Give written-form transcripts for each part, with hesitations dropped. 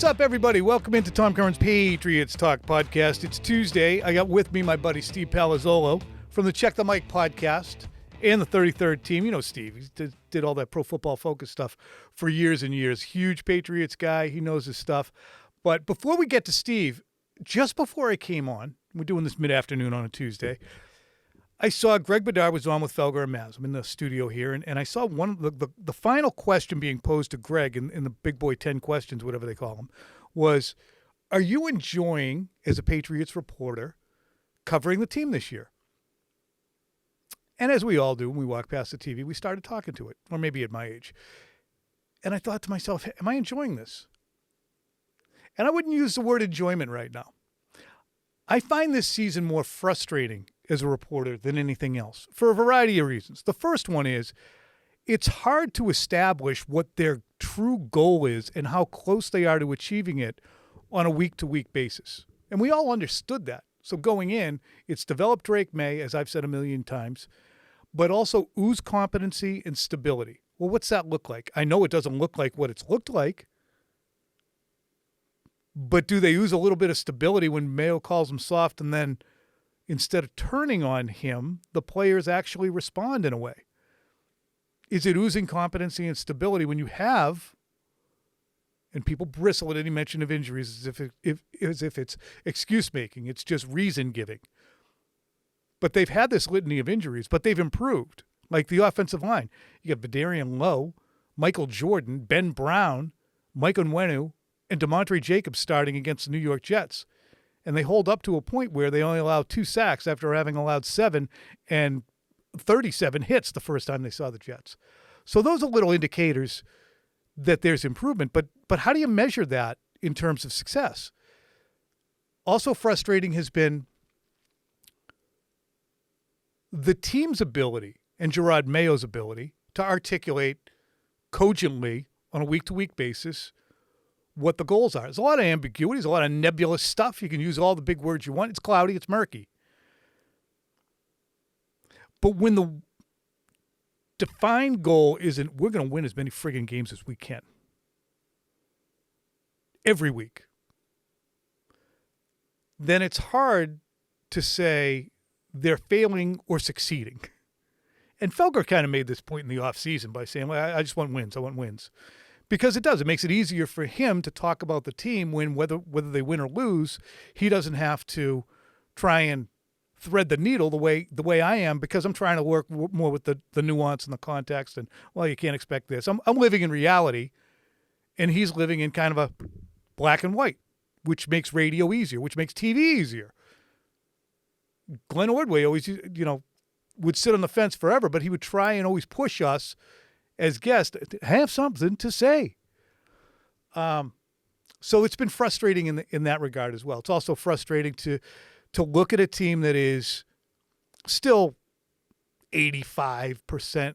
What's up, everybody? Welcome into Tom Curran's Patriots Talk podcast. It's Tuesday. I got with me my buddy Steve Palazzolo from the Check the Mic podcast and the 33rd team. You know Steve. He did all that Pro Football Focus stuff for years and years. Huge Patriots guy. He knows his stuff. But before we get to Steve, just before I came on, we're doing this mid-afternoon on a Tuesday, I saw Greg Bedard was on with Felger and Maz. I'm in the studio here, and I saw one of the final question being posed to Greg in the Big Boy 10 questions, whatever they call them, was, are you enjoying, as a Patriots reporter, covering the team this year? And as we all do when we walk past the TV, we started talking to it, or maybe at my age. And I thought to myself, am I enjoying this? And I wouldn't use the word enjoyment right now. I find this season more frustrating as a reporter than anything else for a variety of reasons. The first one is it's hard to establish what their true goal is and how close they are to achieving it on a week-to-week basis. And we all understood that. So going in, it's developed Drake Maye, as I've said a million times, but also ooze competency and stability. Well, what's that look like? I know it doesn't look like what it's looked like, but do they use a little bit of stability when Mayo calls them soft, and then instead of turning on him, the players actually respond in a way? Is it oozing competency and stability when you have, and people bristle at any mention of injuries as if it's excuse-making, it's just reason-giving. But they've had this litany of injuries, but they've improved. Like the offensive line. You got Vidarian Lowe, Michael Jordan, Ben Brown, Mike Onwenu, and DeMontre Jacobs starting against the New York Jets. And they hold up to a point where they only allow 2 sacks after having allowed 7 and 37 hits the first time they saw the Jets. So those are little indicators that there's improvement. But how do you measure that in terms of success? Also frustrating has been the team's ability and Gerard Mayo's ability to articulate cogently on a week-to-week basis what the goals are. There's a lot of ambiguity. There's a lot of nebulous stuff. You can use all the big words you want. It's cloudy. It's murky. But when the defined goal isn't, we're going to win as many friggin' games as we can every week, then it's hard to say they're failing or succeeding. And Felger kind of made this point in the offseason by saying, well, I just want wins. I want wins. Because it does. It makes it easier for him to talk about the team when whether they win or lose, he doesn't have to try and thread the needle the way I am, because I'm trying to work more with the nuance and the context and, well, you can't expect this. I'm living in reality, and he's living in kind of a black and white, which makes radio easier, which makes TV easier. Glenn Ordway always, would sit on the fence forever, but he would try and always push us as guests to have something to say. So it's been frustrating in that regard as well. It's also frustrating to look at a team that is still 85%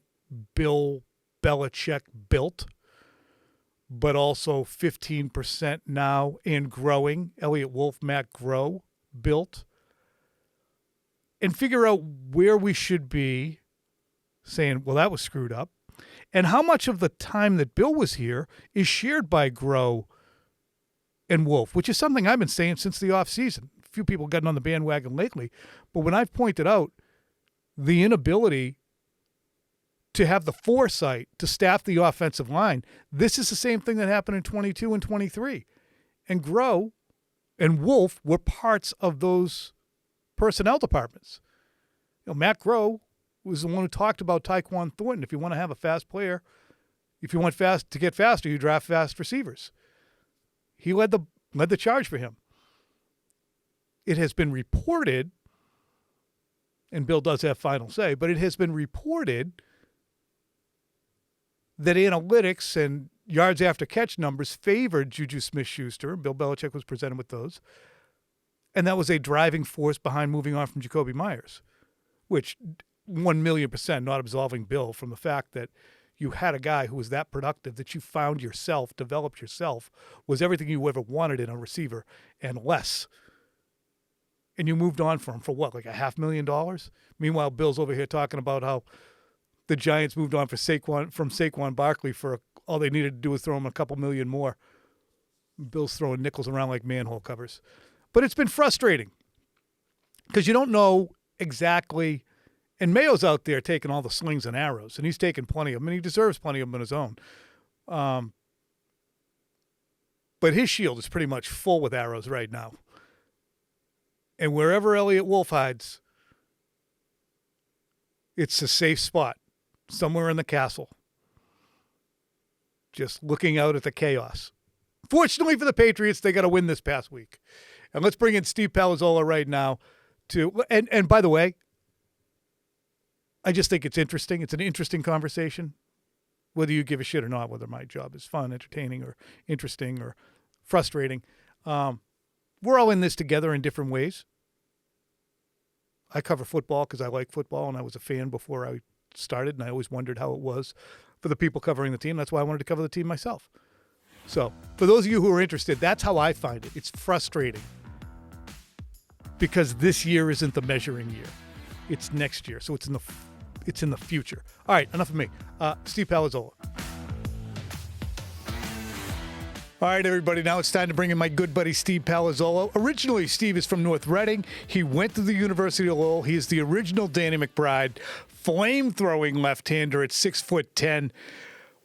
Bill Belichick built, but also 15% now and growing, Elliott Wolf, Matt Groh built, and figure out where we should be saying, well, that was screwed up. And how much of the time that Bill was here is shared by Groh and Wolf, which is something I've been saying since the offseason. A few people gotten on the bandwagon lately. But when I've pointed out the inability to have the foresight to staff the offensive line, this is the same thing that happened in 22 and 23. And Groh and Wolf were parts of those personnel departments. Matt Groh was the one who talked about Tyquan Thornton. If you want to have a fast player, if you want to get faster, you draft fast receivers. He led the charge for him. It has been reported, and Bill does have final say, but it has been reported that analytics and yards after catch numbers favored Juju Smith-Schuster. Bill Belichick was presented with those. And that was a driving force behind moving on from Jacoby Myers, which 1,000,000% not absolving Bill from the fact that you had a guy who was that productive that you found yourself, developed yourself, was everything you ever wanted in a receiver and less. And you moved on from him for what, like $500,000? Meanwhile, Bill's over here talking about how the Giants moved on from Saquon Barkley for all they needed to do was throw him a couple million more. Bill's throwing nickels around like manhole covers. But it's been frustrating because you don't know exactly. And Mayo's out there taking all the slings and arrows, and he's taking plenty of them, and he deserves plenty of them on his own. But his shield is pretty much full with arrows right now. And wherever Elliot Wolf hides, it's a safe spot somewhere in the castle, just looking out at the chaos. Fortunately for the Patriots, they got to win this past week. And let's bring in Steve Palazzolo right now. And by the way, I just think it's interesting. It's an interesting conversation, whether you give a shit or not, whether my job is fun, entertaining, or interesting, or frustrating. We're all in this together in different ways. I cover football because I like football, and I was a fan before I started, and I always wondered how it was for the people covering the team. That's why I wanted to cover the team myself. So for those of you who are interested, that's how I find it. It's frustrating because this year isn't the measuring year. It's next year, so it's in the future. All right, enough of me. Steve Palazzolo. All right, everybody, now it's time to bring in my good buddy Steve Palazzolo. Originally, Steve is from North Reading. He went to the University of Lowell. He is the original Danny McBride, flame-throwing left-hander at 6'10".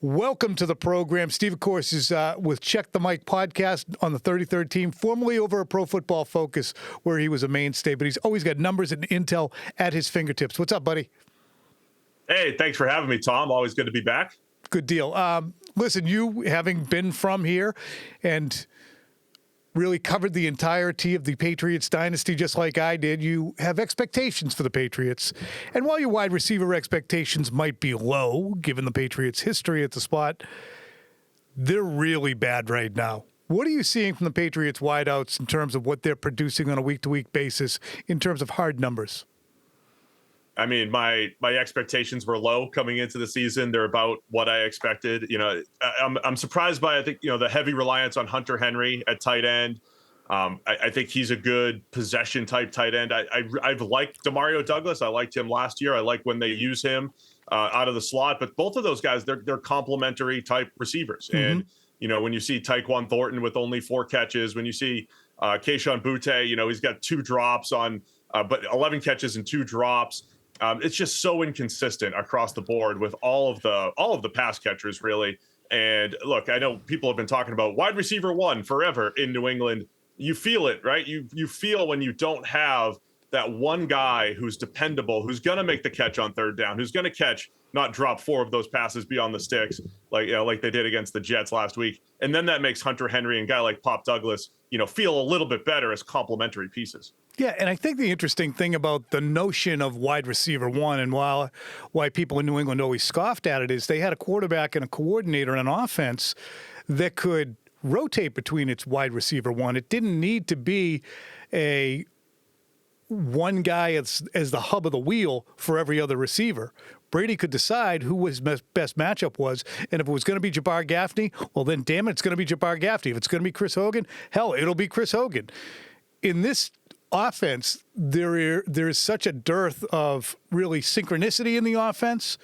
Welcome to the program. Steve, of course, is with Check the Mike podcast on the 33rd team, formerly over at Pro Football Focus, where he was a mainstay, but he's always got numbers and intel at his fingertips. What's up, buddy? Hey, thanks for having me, Tom. Always good to be back. Good deal. Listen, you having been from here and really covered the entirety of the Patriots dynasty just like I did, you have expectations for the Patriots. And while your wide receiver expectations might be low, given the Patriots' history at the spot, they're really bad right now. What are you seeing from the Patriots wideouts in terms of what they're producing on a week-to-week basis in terms of hard numbers? I mean, my expectations were low coming into the season. They're about what I expected. You know, I'm surprised by, I think, the heavy reliance on Hunter Henry at tight end. I think he's a good possession type tight end. I've liked Demario Douglas. I liked him last year. I like when they use him out of the slot. But both of those guys, they're complementary type receivers. Mm-hmm. And when you see Tyquan Thornton with only 4 catches, when you see Kayshon Boutte, he's got 2 drops but 11 catches and 2 drops. It's just so inconsistent across the board with all of the pass catchers, really. And look, I know people have been talking about wide receiver 1 forever in New England. You feel it, right? You feel when you don't have that one guy who's dependable, who's going to make the catch on third down, who's going to catch, not drop 4 of those passes beyond the sticks, like they did against the Jets last week. And then that makes Hunter Henry and a guy like Pop Douglas, feel a little bit better as complementary pieces. Yeah, and I think the interesting thing about the notion of wide receiver 1 and why people in New England always scoffed at it is they had a quarterback and a coordinator and an offense that could rotate between its wide receiver 1. It didn't need to be a one guy as the hub of the wheel for every other receiver. Brady could decide who his best matchup was, and if it was going to be Jabbar Gaffney, well, then damn it, it's going to be Jabbar Gaffney. If it's going to be Chris Hogan, hell, it'll be Chris Hogan. In this offense, there is such a dearth of really synchronicity in the offense,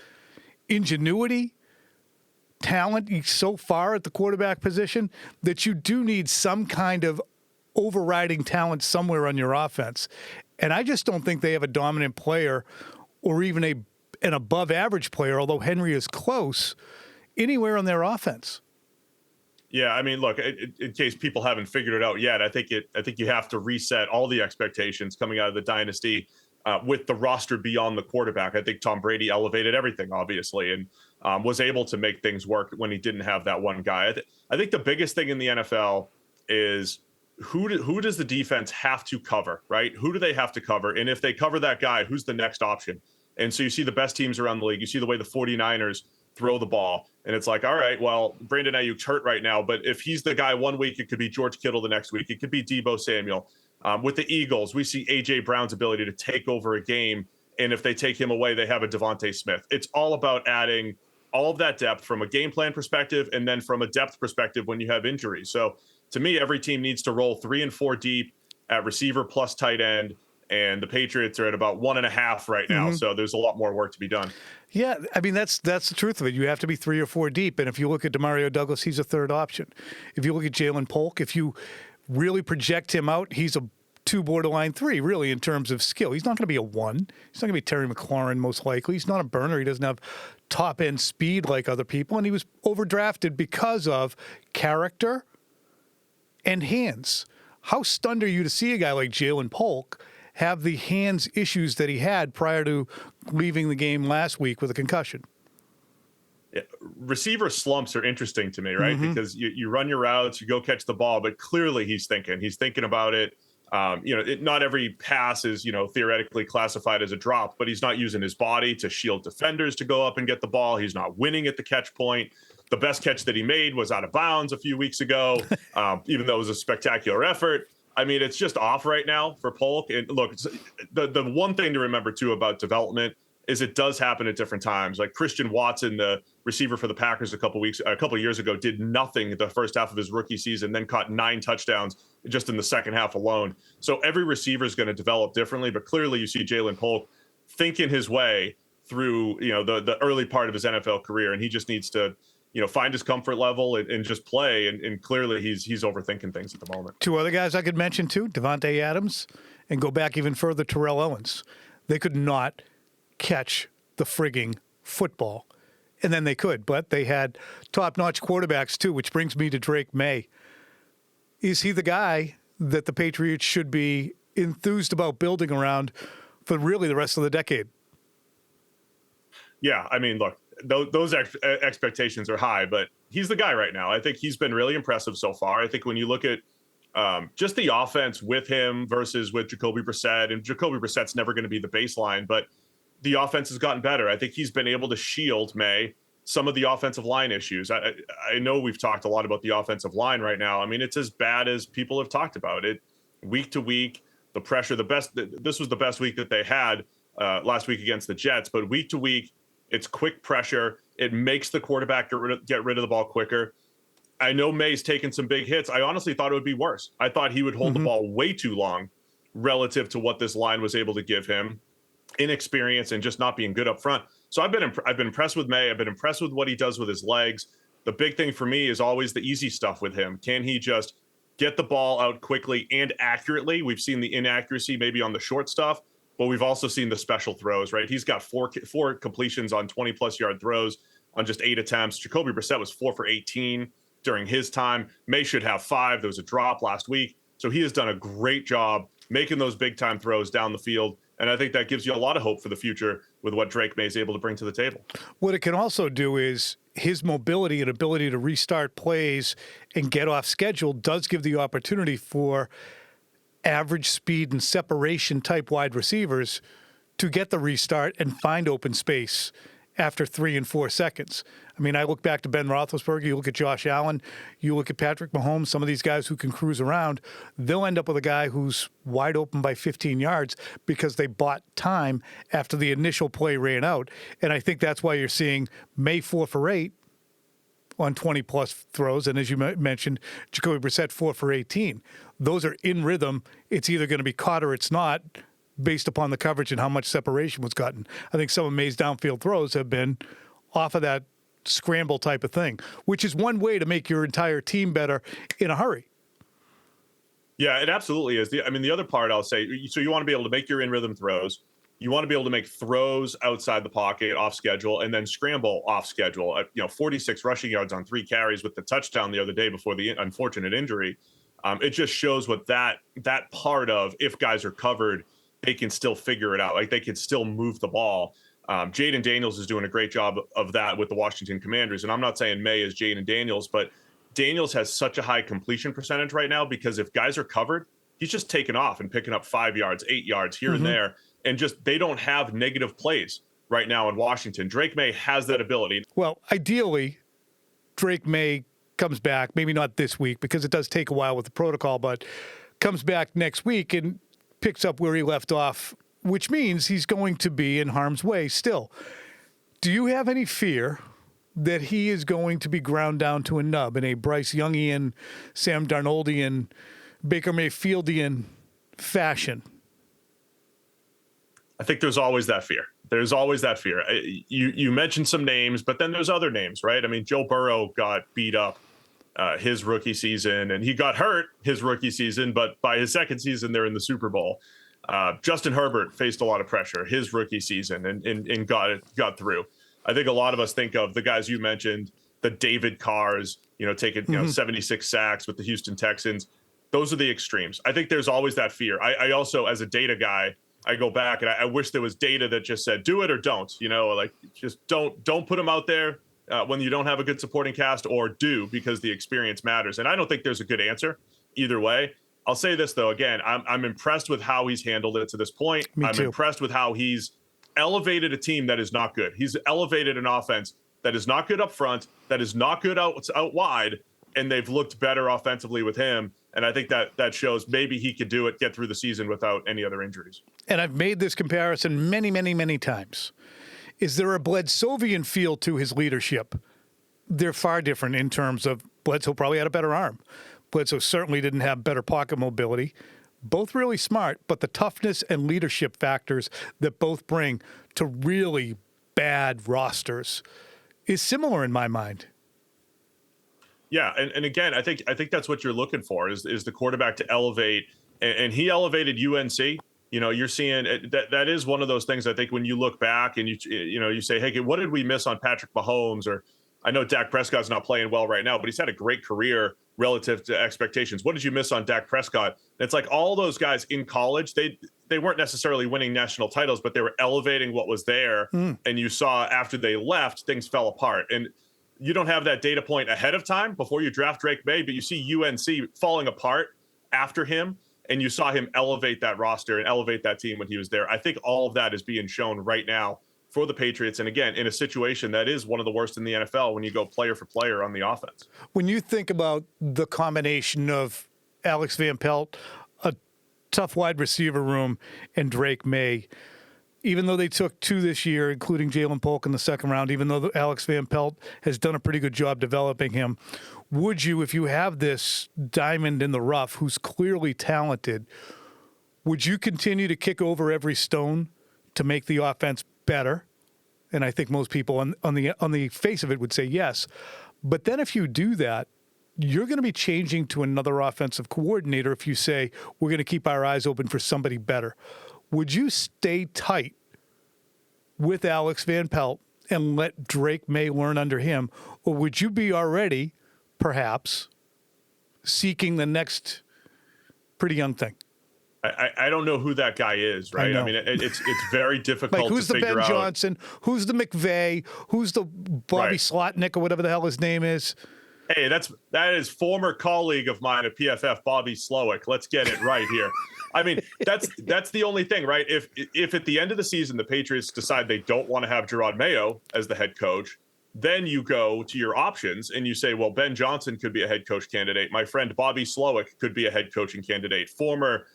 ingenuity, talent so far at the quarterback position that you do need some kind of overriding talent somewhere on your offense. And I just don't think they have a dominant player or even an above average player, although Henry is close, anywhere on their offense. Yeah, I mean, look, in case people haven't figured it out yet, I think you have to reset all the expectations coming out of the dynasty with the roster beyond the quarterback. I think Tom Brady elevated everything, obviously, and was able to make things work when he didn't have that one guy. I think the biggest thing in the NFL is who does the defense have to cover, right? Who do they have to cover? And if they cover that guy, who's the next option? And so you see the best teams around the league. You see the way the 49ers throw the ball. And it's like, all right, well, Brandon Ayuk's hurt right now, but if he's the guy one week, it could be George Kittle the next week. It could be Deebo Samuel. With the Eagles, we see A.J. Brown's ability to take over a game. And if they take him away, they have a Devontae Smith. It's all about adding all of that depth from a game plan perspective and then from a depth perspective when you have injuries. So to me, every team needs to roll 3 and 4 deep at receiver plus tight end and the Patriots are at about 1.5 right now. So there's a lot more work to be done. Yeah, I mean, that's the truth of it. You have to be 3 or 4 deep. And if you look at Demario Douglas, he's a third option. If you look at Jalen Polk, if you really project him out, he's a 2 borderline 3, really, in terms of skill. He's not going to be a 1. He's not going to be Terry McLaurin, most likely. He's not a burner. He doesn't have top-end speed like other people. And he was overdrafted because of character and hands. How stunned are you to see a guy like Jalen Polk have the hands issues that he had prior to leaving the game last week with a concussion? Yeah. Receiver slumps are interesting to me, right? Because you run your routes, you go catch the ball, but clearly he's thinking about it. Not every pass is, theoretically classified as a drop, but he's not using his body to shield defenders to go up and get the ball. He's not winning at the catch point. The best catch that he made was out of bounds a few weeks ago, even though it was a spectacular effort. I mean, it's just off right now for Polk. And look, the one thing to remember, too, about development is it does happen at different times. Like Christian Watson, the receiver for the Packers a couple of years ago, did nothing the first half of his rookie season, then caught 9 touchdowns just in the second half alone. So every receiver is going to develop differently, but clearly you see Jalen Polk thinking his way through, the early part of his NFL career, and he just needs to, find his comfort level and just play. And clearly he's overthinking things at the moment. 2 other guys I could mention too, Devontae Adams, and go back even further, Terrell Owens. They could not catch the frigging football. And then they could, but they had top-notch quarterbacks too, which brings me to Drake Maye. Is he the guy that the Patriots should be enthused about building around for really the rest of the decade? Yeah, I mean, look, those expectations are high, but he's the guy right now. I think he's been really impressive so far. I think when you look at just the offense with him versus with Jacoby Brissett, and Jacoby Brissett's never going to be the baseline, but the offense has gotten better. I think he's been able to shield May some of the offensive line issues. I know we've talked a lot about the offensive line right now. I mean, it's as bad as people have talked about it. Week to week, the pressure, this was the best week that they had last week against the Jets, but week to week, it's quick pressure. It makes the quarterback get rid of the ball quicker. I know May's taken some big hits. I honestly thought it would be worse. I thought he would hold the ball way too long relative to what this line was able to give him. Inexperience and just not being good up front. So I've been impressed with Maye. I've been impressed with what he does with his legs. The big thing for me is always the easy stuff with him. Can he just get the ball out quickly and accurately? We've seen the inaccuracy maybe on the short stuff, but we've also seen the special throws, right? He's got four completions on 20-plus yard throws on just 8 attempts. Jacoby Brissett was 4 for 18 during his time. Maye should have 5. There was a drop last week. So he has done a great job making those big-time throws down the field. And I think that gives you a lot of hope for the future with what Drake Maye is able to bring to the table. What it can also do is his mobility and ability to restart plays and get off schedule does give the opportunity for average speed and separation type wide receivers to get the restart and find open space after 3 and 4 seconds. I mean, I look back to Ben Roethlisberger, you look at Josh Allen, you look at Patrick Mahomes, some of these guys who can cruise around, they'll end up with a guy who's wide open by 15 yards because they bought time after the initial play ran out. And I think that's why you're seeing Maye 4 for 8 on 20-plus throws, and as you mentioned, Jacoby Brissett 4 for 18. Those are in rhythm. It's either going to be caught or it's not, based upon the coverage and how much separation was gotten. I think some of Maye's downfield throws have been off of that scramble type of thing, which is one way to make your entire team better in a hurry. Yeah, it absolutely is. The other part I'll say, so you want to be able to make your in-rhythm throws. You want to be able to make throws outside the pocket, off schedule, and then scramble off schedule. 46 rushing yards on 3 carries with the touchdown the other day before the unfortunate injury. It just shows what that part of, if guys are covered, they can still figure it out. Like, they can still move the ball. Jaden Daniels is doing a great job of that with the Washington Commanders. And I'm not saying Maye is Jaden Daniels, but Daniels has such a high completion percentage right now because if guys are covered, he's just taking off and picking up 5 yards, 8 yards here and there. And just, they don't have negative plays right now in Washington. Drake Maye has that ability. Well, ideally, Drake Maye comes back, maybe not this week because it does take a while with the protocol, but comes back next week and picks up where he left off, which means he's going to be in harm's way still. Do you have any fear that he is going to be ground down to a nub in a Bryce Youngian, Sam Darnoldian, Baker Mayfieldian fashion? I think there's always that fear. There's always that fear. You mentioned some names, but then there's other names, right? I mean, Joe Burrow got beat up his rookie season, and he got hurt his rookie season, but by his second season, they're in the Super Bowl. Justin Herbert faced a lot of pressure his rookie season and got through. I think a lot of us think of the guys you mentioned, the David Carrs, taking 76 sacks with the Houston Texans. Those are the extremes. I think there's always that fear. I also, as a data guy, I go back and I wish there was data that just said do it or don't. Like just don't put them out there when you don't have a good supporting cast, or do, because the experience matters. And I don't think there's a good answer either way. I'll say this though, again, I'm impressed with how he's handled it to this point. I'm impressed with how he's elevated a team that is not good. He's elevated an offense that is not good up front, that is not good out wide, and they've looked better offensively with him. And I think that shows maybe he could do it, get through the season without any other injuries. And I've made this comparison many, many, many times. Is there a Bledsovian feel to his leadership? They're far different in terms of Bledsoe probably had a better arm. Bledsoe certainly didn't have better pocket mobility. Both really smart, but the toughness and leadership factors that both bring to really bad rosters is similar in my mind. Yeah, and again, I think that's what you're looking for is the quarterback to elevate, and he elevated UNC. You're seeing that is one of those things. I think when you look back and you say, hey, what did we miss on Patrick Mahomes? Or I know Dak Prescott's not playing well right now, but he's had a great career relative to expectations. What did you miss on Dak Prescott? It's like all those guys in college, they weren't necessarily winning national titles, but they were elevating what was there. And you saw after they left, things fell apart. And you don't have that data point ahead of time before you draft Drake Maye, but you see UNC falling apart after him, and you saw him elevate that roster and elevate that team when he was there. I think all of that is being shown right now for the Patriots. And again, in a situation that is one of the worst in the NFL when you go player for player on the offense. When you think about the combination of Alex Van Pelt, a tough wide receiver room, and Drake Maye, even though they took 2 this year, including Jalen Polk in the second round, even though Alex Van Pelt has done a pretty good job developing him, would you, if you have this diamond in the rough who's clearly talented, would you continue to kick over every stone to make the offense better? And I think most people on the face of it would say yes. But then if you do that, you're going to be changing to another offensive coordinator if you say, we're going to keep our eyes open for somebody better. Would you stay tight with Alex Van Pelt and let Drake Maye learn under him? Or would you be already, perhaps, seeking the next pretty young thing? I don't know who that guy is, right? I mean, it's very difficult like, who's to the figure Ben out. Johnson? Who's the McVay? Who's the Bobby Slotnick or whatever the hell his name is? Hey, that is former colleague of mine at PFF, Bobby Slowick. Let's get it right here. I mean, that's the only thing, right? If at the end of the season the Patriots decide they don't want to have Gerard Mayo as the head coach, then you go to your options and you say, well, Ben Johnson could be a head coach candidate. My friend Bobby Slowick could be a head coaching candidate. Former,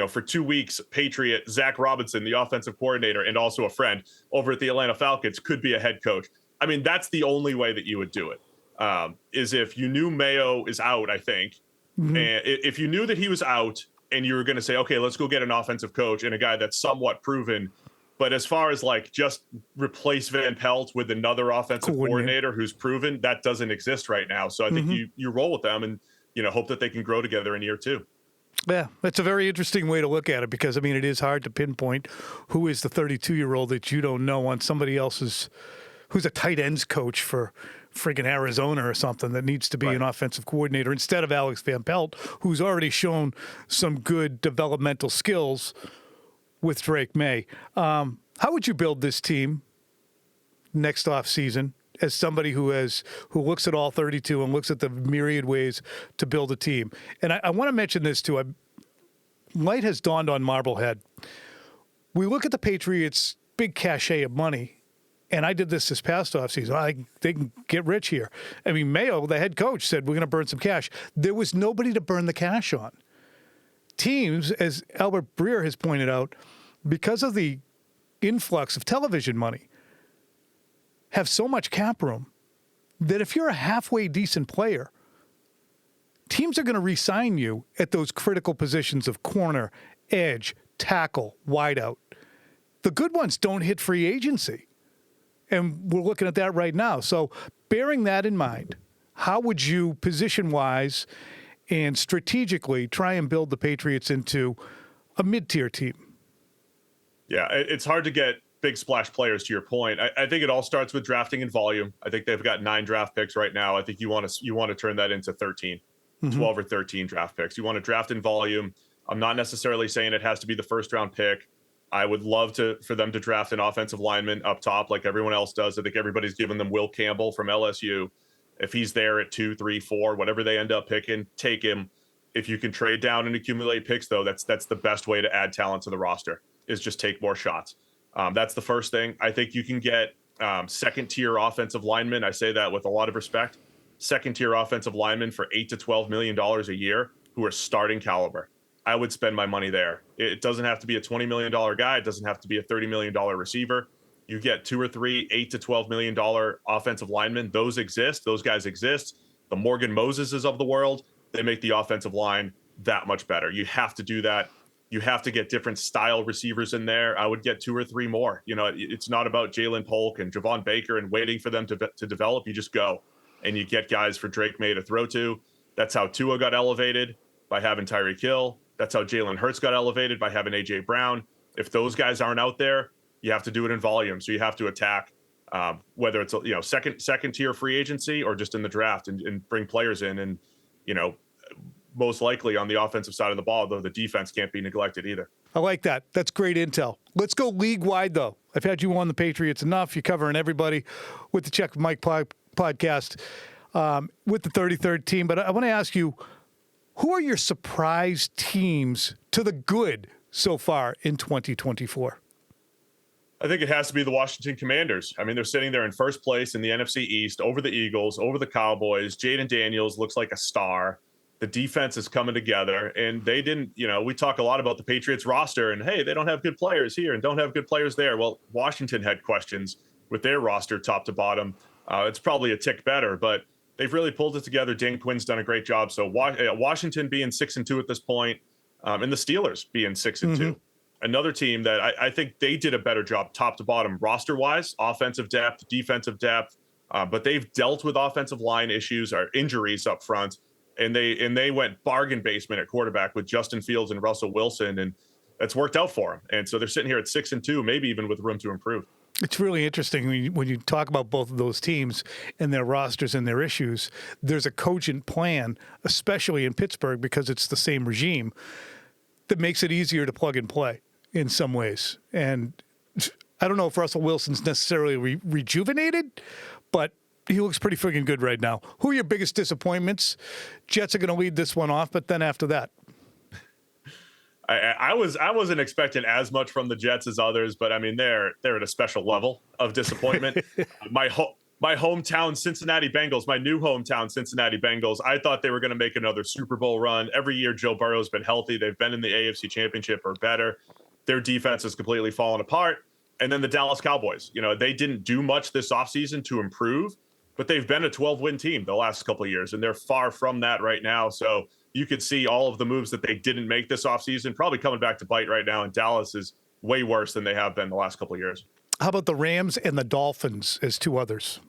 for 2 weeks, Patriot Zach Robinson, the offensive coordinator, and also a friend over at the Atlanta Falcons, could be a head coach. I mean, that's the only way that you would do it. Is if you knew Mayo is out, I think. And if you knew that he was out and you were going to say, okay, let's go get an offensive coach and a guy that's somewhat proven. But as far as like just replace Van Pelt with another offensive coordinator who's proven, that doesn't exist right now. So I think you roll with them and, hope that they can grow together in year 2. Yeah, that's a very interesting way to look at it because, I mean, it is hard to pinpoint who is the 32-year-old that you don't know on somebody else's, who's a tight ends coach for friggin' Arizona or something that needs to be an offensive coordinator instead of Alex Van Pelt, who's already shown some good developmental skills with Drake Maye. How would you build this team next offseason as somebody who looks at all 32 and looks at the myriad ways to build a team? And I want to mention this too. Light has dawned on Marblehead. We look at the Patriots' big cachet of money. And I did this past offseason. They can get rich here. I mean, Mayo, the head coach, said, we're going to burn some cash. There was nobody to burn the cash on. Teams, as Albert Breer has pointed out, because of the influx of television money, have so much cap room that if you're a halfway decent player, teams are going to re-sign you at those critical positions of corner, edge, tackle, wideout. the good ones don't hit free agency. And we're looking at that right now. So bearing that in mind, how would you position-wise and strategically try and build the Patriots into a mid-tier team? Yeah, it's hard to get big splash players, to your point. I think it all starts with drafting and volume. I think they've got 9 draft picks right now. I think you want to turn that into 13, 12 or 13 draft picks. You want to draft in volume. I'm not necessarily saying it has to be the first round pick. I would love for them to draft an offensive lineman up top like everyone else does. I think everybody's giving them Will Campbell from LSU. If he's there at 2, 3, 4, whatever they end up picking, take him. If you can trade down and accumulate picks, though, that's the best way to add talent to the roster, is just take more shots. That's the first thing. I think you can get second-tier offensive linemen. I say that with a lot of respect. Second-tier offensive linemen for $8 to $12 million a year who are starting caliber. I would spend my money there. It doesn't have to be a $20 million guy. It doesn't have to be a $30 million receiver. You get 2 or 3 $8 to $12 million offensive linemen. Those exist. Those guys exist. The Morgan Moseses of the world, they make the offensive line that much better. You have to do that. You have to get different style receivers in there. I would get 2 or 3 more. You know, it's not about Jalen Polk and Javon Baker and waiting for them to develop. You just go and you get guys for Drake Maye to throw to. That's how Tua got elevated, by having Tyreek Hill. That's how Jalen Hurts got elevated, by having A.J. Brown. If those guys aren't out there, you have to do it in volume. So you have to attack, whether it's second tier free agency or just in the draft, and bring players in. And most likely on the offensive side of the ball, though the defense can't be neglected either. I like that. That's great intel. Let's go league-wide, though. I've had you on the Patriots enough. You're covering everybody with the Check Mike podcast with the 33rd team. But I want to ask you, who are your surprise teams to the good so far in 2024? I think it has to be the Washington Commanders. I mean, they're sitting there in first place in the NFC East, over the Eagles, over the Cowboys. Jaden Daniels looks like a star. The defense is coming together, and they didn't, we talk a lot about the Patriots roster and, hey, they don't have good players here and don't have good players there. Well, Washington had questions with their roster top to bottom. It's probably a tick better, but they've really pulled it together. Dan Quinn's done a great job. So Washington being 6-2 at this point, and the Steelers being 6-2. Another team that I think they did a better job top to bottom roster-wise, offensive depth, defensive depth, but they've dealt with offensive line issues or injuries up front. And they went bargain basement at quarterback with Justin Fields and Russell Wilson, and that's worked out for them. And so they're sitting here at 6-2, maybe even with room to improve. It's really interesting when you talk about both of those teams and their rosters and their issues. There's a cogent plan, especially in Pittsburgh, because it's the same regime, that makes it easier to plug and play in some ways. And I don't know if Russell Wilson's necessarily rejuvenated, but he looks pretty freaking good right now. Who are your biggest disappointments? Jets are going to lead this one off, but then after that, I wasn't expecting as much from the Jets as others, but I mean they're at a special level of disappointment. My hometown Cincinnati Bengals, my new hometown Cincinnati Bengals. I thought they were going to make another Super Bowl run. Every year Joe Burrow's been healthy. They've been in the AFC Championship or better. Their defense has completely fallen apart. And then the Dallas Cowboys. They didn't do much this offseason to improve, but they've been a 12-win team the last couple of years, and they're far from that right now. So you could see all of the moves that they didn't make this offseason probably coming back to bite right now, and Dallas is way worse than they have been the last couple of years. How about the Rams and the Dolphins as two others?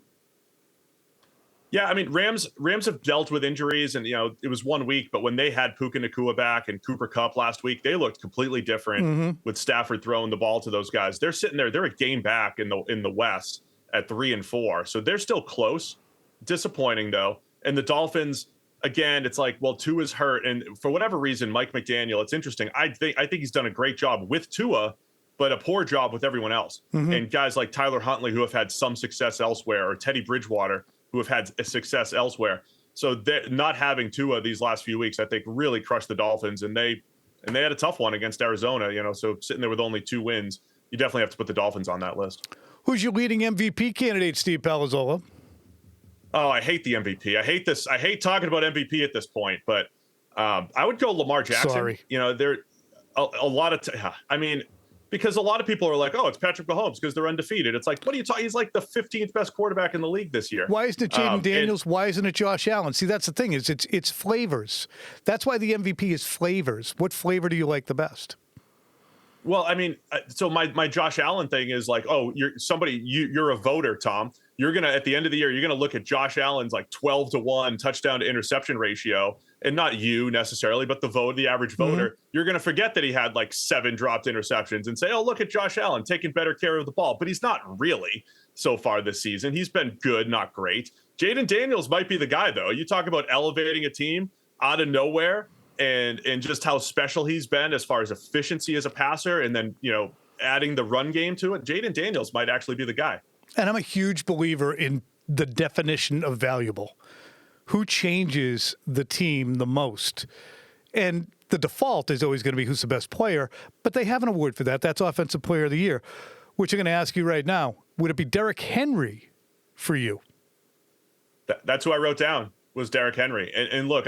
Yeah, I mean, Rams have dealt with injuries, and, it was 1 week, but when they had Puka Nacua back and Cooper Kupp last week, they looked completely different with Stafford throwing the ball to those guys. They're sitting there. They're a game back in the West at 3-4. So they're still close. Disappointing, though. And the Dolphins, again, it's like, well, Tua's hurt. And for whatever reason, Mike McDaniel, it's interesting. I think he's done a great job with Tua, but a poor job with everyone else. And guys like Tyler Huntley, who have had some success elsewhere, or Teddy Bridgewater, who have had success elsewhere. So not having Tua these last few weeks, I think, really crushed the Dolphins. And they had a tough one against Arizona, so sitting there with only 2 wins, you definitely have to put the Dolphins on that list. Who's your leading MVP candidate, Steve Palazzolo? Oh, I hate the MVP. I hate this. I hate talking about MVP at this point, but I would go Lamar Jackson. Sorry. There a lot of because a lot of people are like, oh, it's Patrick Mahomes because they're undefeated. It's like, what are you talking? He's like the 15th best quarterback in the league this year. Why isn't it Jaden Daniels? Why isn't it Josh Allen? See, that's the thing, is it's flavors. That's why the MVP is flavors. What flavor do you like the best? Well, I mean, so my Josh Allen thing is like, oh, you're a voter, Tom. You're gonna at the end of the year, you're gonna look at Josh Allen's like 12-1 touchdown to interception ratio, and not you necessarily, but the average voter. Mm-hmm. You're gonna forget that he had like 7 dropped interceptions and say, oh, look at Josh Allen taking better care of the ball. But he's not really so far this season. He's been good, not great. Jaden Daniels might be the guy, though. You talk about elevating a team out of nowhere. And just how special he's been as far as efficiency as a passer, and then adding the run game to it, Jaden Daniels might actually be the guy. And I'm a huge believer in the definition of valuable. Who changes the team the most? And the default is always going to be who's the best player, but they have an award for that. That's Offensive Player of the Year, which I'm going to ask you right now. Would it be Derrick Henry for you? That's who I wrote down, was Derrick Henry. And look,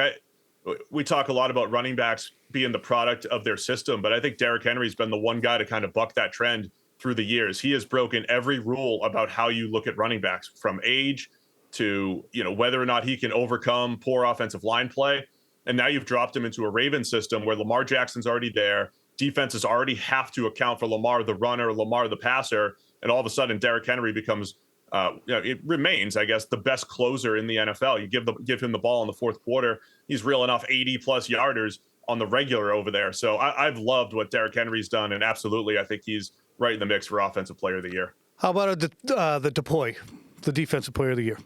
we talk a lot about running backs being the product of their system, but I think Derrick Henry's been the one guy to kind of buck that trend through the years. He has broken every rule about how you look at running backs, from age to, whether or not he can overcome poor offensive line play. And now you've dropped him into a Ravens system where Lamar Jackson's already there. Defenses already have to account for Lamar the runner, Lamar the passer. And all of a sudden, Derrick Henry becomes it remains, I guess, the best closer in the NFL. You give him the ball in the fourth quarter, he's reeling off 80-plus yarders on the regular over there. So I've loved what Derrick Henry's done, and absolutely, I think he's right in the mix for Offensive Player of the Year. How about the deploy, the Defensive Player of the Year?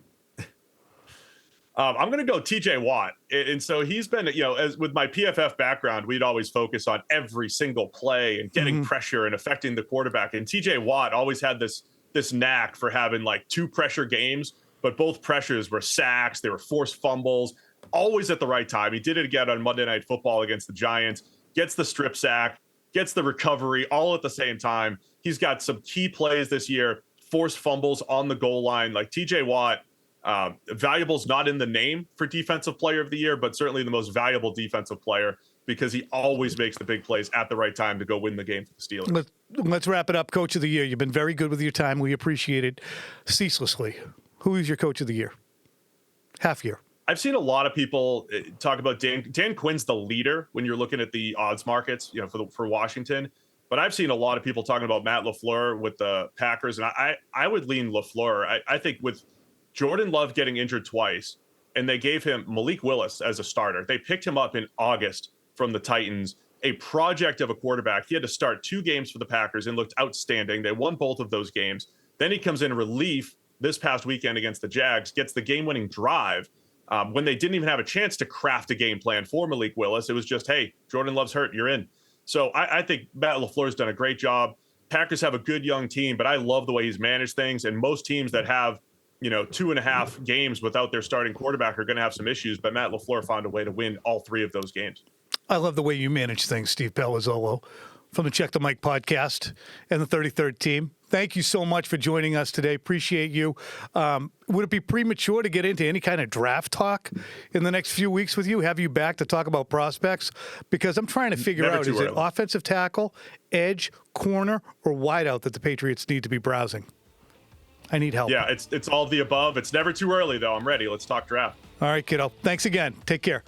I'm going to go TJ Watt. And so he's been, as with my PFF background, we'd always focus on every single play and getting pressure and affecting the quarterback. And TJ Watt always had this knack for having like 2 pressure games, but both pressures were sacks. They were forced fumbles, always at the right time. He did it again on Monday Night Football against the Giants, gets the strip sack, gets the recovery all at the same time. He's got some key plays this year, forced fumbles on the goal line. Like TJ Watt, valuable's not in the name for Defensive Player of the Year, but certainly the most valuable defensive player, because he always makes the big plays at the right time to go win the game for the Steelers. Let's wrap it up. Coach of the Year. You've been very good with your time. We appreciate it ceaselessly. Who is your Coach of the Year? Half year. I've seen a lot of people talk about Dan Quinn's the leader when you're looking at the odds markets, for Washington. But I've seen a lot of people talking about Matt LaFleur with the Packers, and I would lean LaFleur. I think with Jordan Love getting injured twice, and they gave him Malik Willis as a starter. They picked him up in August from the Titans, a project of a quarterback. He had to start 2 games for the Packers and looked outstanding. They won both of those games. Then he comes in relief this past weekend against the Jags, gets the game-winning drive when they didn't even have a chance to craft a game plan for Malik Willis. It was just, hey, Jordan Love's hurt, you're in. So I think Matt LaFleur's done a great job. Packers have a good young team, but I love the way he's managed things. And most teams that have 2.5 games without their starting quarterback are going to have some issues, but Matt LaFleur found a way to win all 3 of those games. I love the way you manage things, Steve Palazzolo, from the Check the Mike podcast and the 33rd team. Thank you so much for joining us today. Appreciate you. Would it be premature to get into any kind of draft talk in the next few weeks with you? Have you back to talk about prospects? Because I'm trying to figure out, is it offensive tackle, edge, corner, or wideout that the Patriots need to be browsing? I need help. Yeah, it's all of the above. It's never too early, though. I'm ready. Let's talk draft. All right, kiddo. Thanks again. Take care.